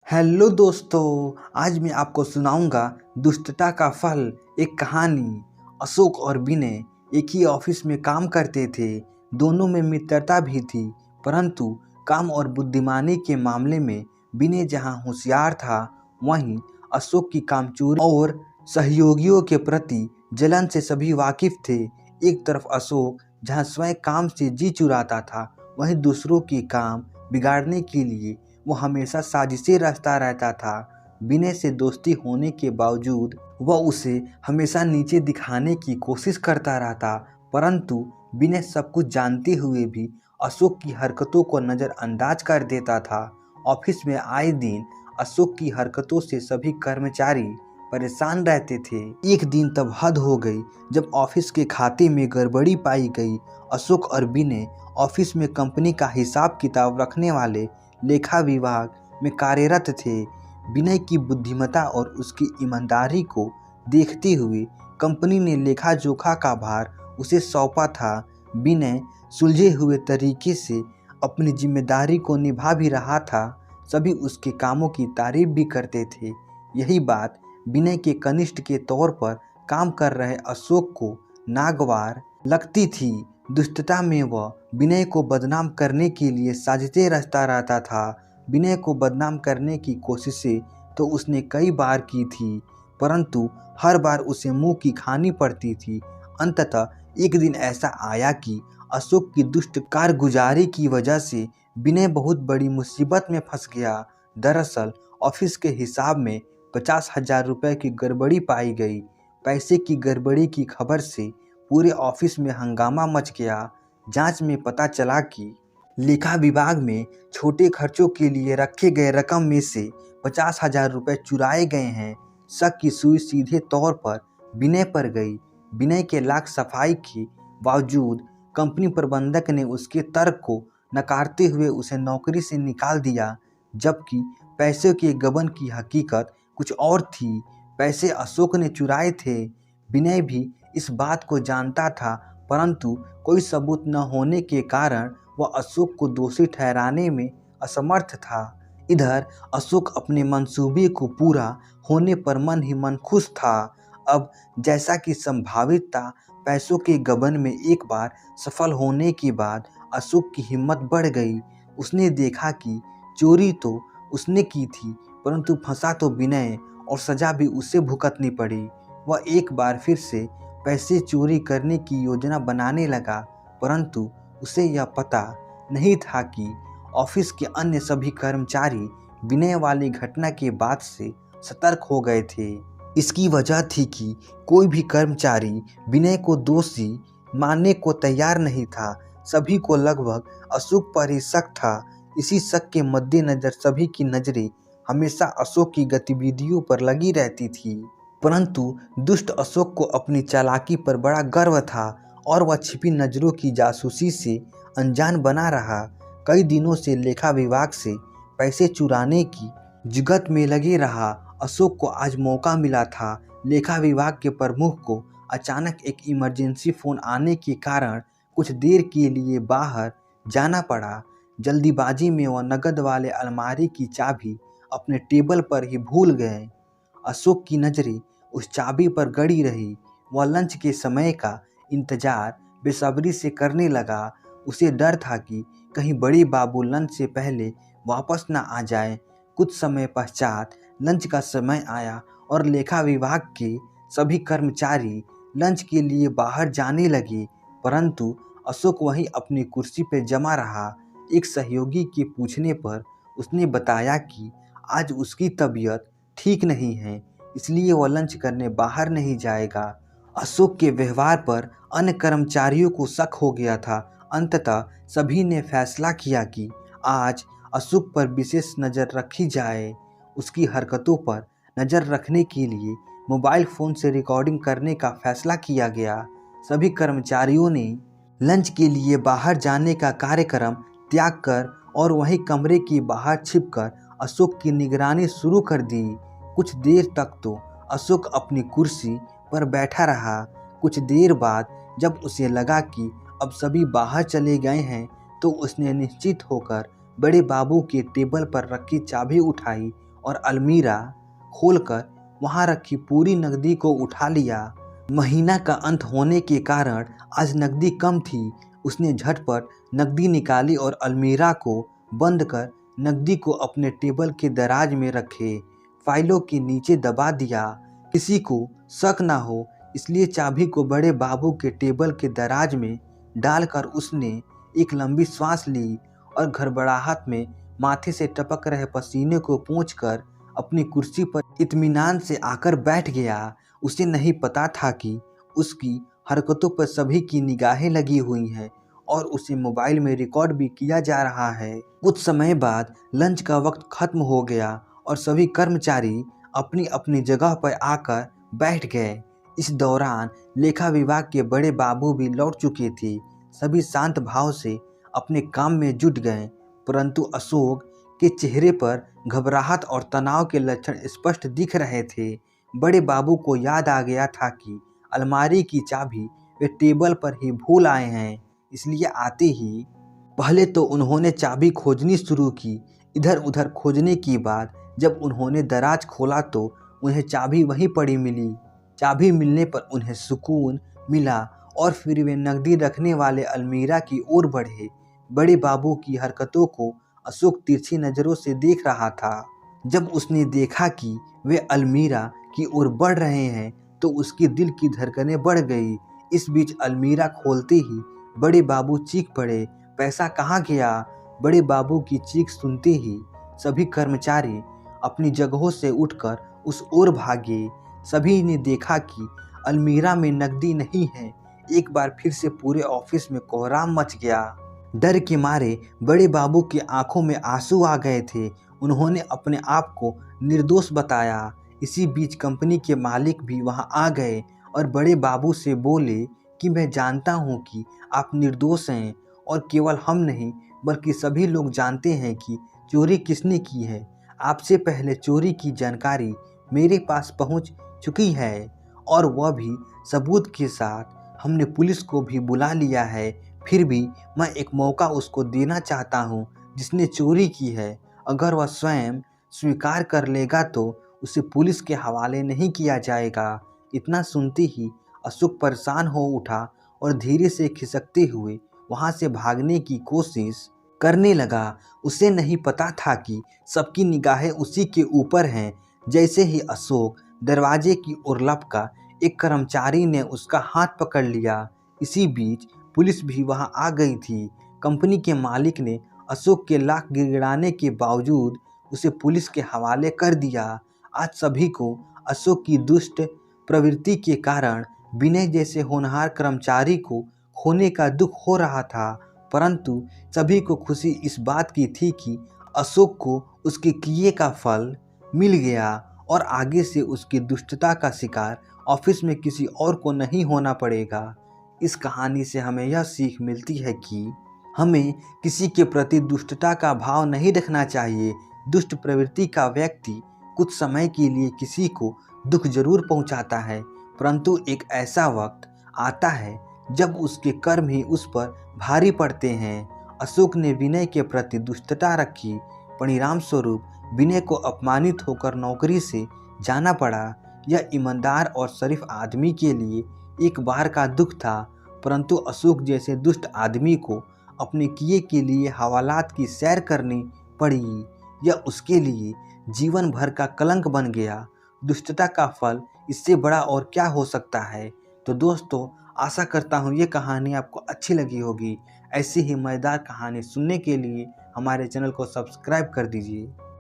Hello दोस्तों, आज मैं आपको सुनाऊंगा दुष्टता का फल। एक कहानी। अशोक और विनय एक ही ऑफिस में काम करते थे। दोनों में मित्रता भी थी, परंतु काम और बुद्धिमानी के मामले में विनय जहां होशियार था, वहीं अशोक की कामचोरी और सहयोगियों के प्रति जलन से सभी वाकिफ थे। एक तरफ अशोक जहां स्वयं काम से जी चुराता था, वहीं दूसरों के काम बिगाड़ने के लिए वो हमेशा साजिशें रचता रहता था। विनय से दोस्ती होने के बावजूद वह उसे हमेशा नीचे दिखाने की कोशिश करता रहता, परंतु विनय सब कुछ जानते हुए भी अशोक की हरकतों को नज़रअंदाज कर देता था। ऑफिस में आए दिन अशोक की हरकतों से सभी कर्मचारी परेशान रहते थे। एक दिन तब हद हो गई जब ऑफिस के खाते में गड़बड़ी पाई गई। अशोक और विनय ऑफिस में कंपनी का हिसाब किताब रखने वाले लेखा विभाग में कार्यरत थे। विनय की बुद्धिमत्ता और उसकी ईमानदारी को देखते हुए कंपनी ने लेखा जोखा का भार उसे सौंपा था। विनय सुलझे हुए तरीके से अपनी जिम्मेदारी को निभा भी रहा था। सभी उसके कामों की तारीफ भी करते थे। यही बात विनय के कनिष्ठ के तौर पर काम कर रहे अशोक को नागवार लगती थी। दुष्टता में वह विनय को बदनाम करने के लिए साजिशें रचता रहता था। विनय को बदनाम करने की कोशिशें तो उसने कई बार की थी, परंतु हर बार उसे मुंह की खानी पड़ती थी। अंततः एक दिन ऐसा आया कि अशोक की दुष्ट कारगुजारी की वजह से विनय बहुत बड़ी मुसीबत में फंस गया। दरअसल ऑफिस के हिसाब में 50,000 रुपये की गड़बड़ी पाई गई। पैसे की गड़बड़ी की खबर से पूरे ऑफिस में हंगामा मच गया। जांच में पता चला कि लेखा विभाग में छोटे खर्चों के लिए रखे गए रकम में से 50,000 रुपये चुराए गए हैं। शक की सुई सीधे तौर पर विनय पर गई। विनय के लाख सफाई के बावजूद कंपनी प्रबंधक ने उसके तर्क को नकारते हुए उसे नौकरी से निकाल दिया, जबकि पैसे के गबन की हकीकत कुछ और थी। पैसे अशोक ने चुराए थे। विनय भी इस बात को जानता था, परंतु कोई सबूत न होने के कारण वह अशोक को दोषी ठहराने में असमर्थ था। इधर अशोक अपने मंसूबे को पूरा होने पर मन ही मन खुश था। अब जैसा कि संभावित था, पैसों के गबन में एक बार सफल होने के बाद अशोक की हिम्मत बढ़ गई। उसने देखा कि चोरी तो उसने की थी, परंतु फंसा तो विनय और सजा भी उसे भुगतनी पड़ी। वह एक बार फिर से पैसे चोरी करने की योजना बनाने लगा, परंतु उसे यह पता नहीं था कि ऑफिस के अन्य सभी कर्मचारी विनय वाली घटना के बाद से सतर्क हो गए थे। इसकी वजह थी कि कोई भी कर्मचारी विनय को दोषी मानने को तैयार नहीं था। सभी को लगभग अशोक पर ही शक था। इसी शक के मद्देनजर सभी की नजरें हमेशा अशोक की गतिविधियों पर लगी रहती थी, परंतु दुष्ट अशोक को अपनी चालाकी पर बड़ा गर्व था और वह छिपी नजरों की जासूसी से अनजान बना रहा। कई दिनों से लेखा विभाग से पैसे चुराने की जुगत में लगे रहा। अशोक को आज मौका मिला था। लेखा विभाग के प्रमुख को अचानक एक इमरजेंसी फोन आने के कारण कुछ देर के लिए बाहर जाना पड़ा। जल्दीबाजी में वह नकद वाले अलमारी की चाबी अपने टेबल पर ही भूल गए। अशोक की नज़रें उस चाबी पर गड़ी रही। वह लंच के समय का इंतजार बेसब्री से करने लगा। उसे डर था कि कहीं बड़े बाबू लंच से पहले वापस न आ जाए। कुछ समय पश्चात लंच का समय आया और लेखा विभाग के सभी कर्मचारी लंच के लिए बाहर जाने लगे, परंतु अशोक वहीं अपनी कुर्सी पर जमा रहा। एक सहयोगी के पूछने पर उसने बताया कि आज उसकी तबीयत ठीक नहीं है, इसलिए वह लंच करने बाहर नहीं जाएगा। अशोक के व्यवहार पर अन्य कर्मचारियों को शक हो गया था। अंततः सभी ने फैसला किया कि आज अशोक पर विशेष नज़र रखी जाए। उसकी हरकतों पर नज़र रखने के लिए मोबाइल फ़ोन से रिकॉर्डिंग करने का फैसला किया गया। सभी कर्मचारियों ने लंच के लिए बाहर जाने का कार्यक्रम त्याग कर और वहीं कमरे के बाहर छिपकर अशोक की निगरानी शुरू कर दी। कुछ देर तक तो अशोक अपनी कुर्सी पर बैठा रहा। कुछ देर बाद जब उसे लगा कि अब सभी बाहर चले गए हैं, तो उसने निश्चित होकर बड़े बाबू के टेबल पर रखी चाबी उठाई और अलमीरा खोलकर वहां रखी पूरी नकदी को उठा लिया। महीना का अंत होने के कारण आज नकदी कम थी। उसने झटपट नकदी निकाली और अलमीरा को बंद कर नकदी को अपने टेबल के दराज में रखे फाइलों के नीचे दबा दिया। किसी को शक ना हो इसलिए चाबी को बड़े बाबू के टेबल के दराज में डालकर उसने एक लंबी सांस ली और घबराहट में माथे से टपक रहे पसीने को पोंछकर अपनी कुर्सी पर इत्मीनान से आकर बैठ गया। उसे नहीं पता था कि उसकी हरकतों पर सभी की निगाहें लगी हुई हैं और उसे मोबाइल में रिकॉर्ड भी किया जा रहा है। कुछ समय बाद लंच का वक्त खत्म हो गया और सभी कर्मचारी अपनी अपनी जगह पर आकर बैठ गए। इस दौरान लेखा विभाग के बड़े बाबू भी लौट चुके थे। सभी शांत भाव से अपने काम में जुट गए, परंतु अशोक के चेहरे पर घबराहट और तनाव के लक्षण स्पष्ट दिख रहे थे। बड़े बाबू को याद आ गया था कि अलमारी की चाबी वे टेबल पर ही भूल आए हैं, इसलिए आते ही पहले तो उन्होंने चाबी खोजनी शुरू की। इधर उधर खोजने के बाद जब उन्होंने दराज खोला तो उन्हें चाबी वहीं पड़ी मिली। चाबी मिलने पर उन्हें सुकून मिला और फिर वे नकदी रखने वाले अलमीरा की ओर बढ़े। बड़े बाबू की हरकतों को अशोक तिरछी नज़रों से देख रहा था। जब उसने देखा कि वे अलमीरा की ओर बढ़ रहे हैं तो उसके दिल की धड़कनें बढ़ गई। इस बीच अलमीरा खोलते ही बड़े बाबू चीख पड़े, पैसा कहाँ गया? बड़े बाबू की चीख सुनते ही सभी कर्मचारी अपनी जगहों से उठकर उस ओर भागे। सभी ने देखा कि अलमीरा में नकदी नहीं है। एक बार फिर से पूरे ऑफिस में कोहराम मच गया। डर के मारे बड़े बाबू की आंखों में आंसू आ गए थे। उन्होंने अपने आप को निर्दोष बताया। इसी बीच कंपनी के मालिक भी वहां आ गए और बड़े बाबू से बोले कि मैं जानता हूं कि आप निर्दोष हैं और केवल हम नहीं बल्कि सभी लोग जानते हैं कि चोरी किसने की है। आपसे पहले चोरी की जानकारी मेरे पास पहुंच चुकी है और वह भी सबूत के साथ। हमने पुलिस को भी बुला लिया है। फिर भी मैं एक मौका उसको देना चाहता हूं जिसने चोरी की है। अगर वह स्वयं स्वीकार कर लेगा तो उसे पुलिस के हवाले नहीं किया जाएगा। इतना सुनते ही अशोक परेशान हो उठा और धीरे से खिसकते हुए वहां से भागने की कोशिश करने लगा। उसे नहीं पता था कि सबकी निगाहें उसी के ऊपर हैं। जैसे ही अशोक दरवाजे की ओर लपका, एक कर्मचारी ने उसका हाथ पकड़ लिया। इसी बीच पुलिस भी वहां आ गई थी। कंपनी के मालिक ने अशोक के लाख गिड़गिड़ाने के बावजूद उसे पुलिस के हवाले कर दिया। आज सभी को अशोक की दुष्ट प्रवृत्ति के कारण विनय जैसे होनहार कर्मचारी को खोने का दुख हो रहा था, परंतु सभी को खुशी इस बात की थी कि अशोक को उसके किए का फल मिल गया और आगे से उसकी दुष्टता का शिकार ऑफिस में किसी और को नहीं होना पड़ेगा। इस कहानी से हमें यह सीख मिलती है कि हमें किसी के प्रति दुष्टता का भाव नहीं रखना चाहिए। दुष्ट प्रवृत्ति का व्यक्ति कुछ समय के लिए किसी को दुख जरूर पहुंचाता है, परंतु एक ऐसा वक्त आता है जब उसके कर्म ही उस पर भारी पड़ते हैं। अशोक ने विनय के प्रति दुष्टता रखी। परिणाम स्वरूप विनय को अपमानित होकर नौकरी से जाना पड़ा। यह ईमानदार और शरीफ आदमी के लिए एक बार का दुख था, परंतु अशोक जैसे दुष्ट आदमी को अपने किए के लिए हवालात की सैर करनी पड़ी। यह उसके लिए जीवन भर का कलंक बन गया। दुष्टता का फल इससे बड़ा और क्या हो सकता है। तो दोस्तों, आशा करता हूँ ये कहानी आपको अच्छी लगी होगी। ऐसी ही मज़ेदार कहानी सुनने के लिए हमारे चैनल को सब्सक्राइब कर दीजिए।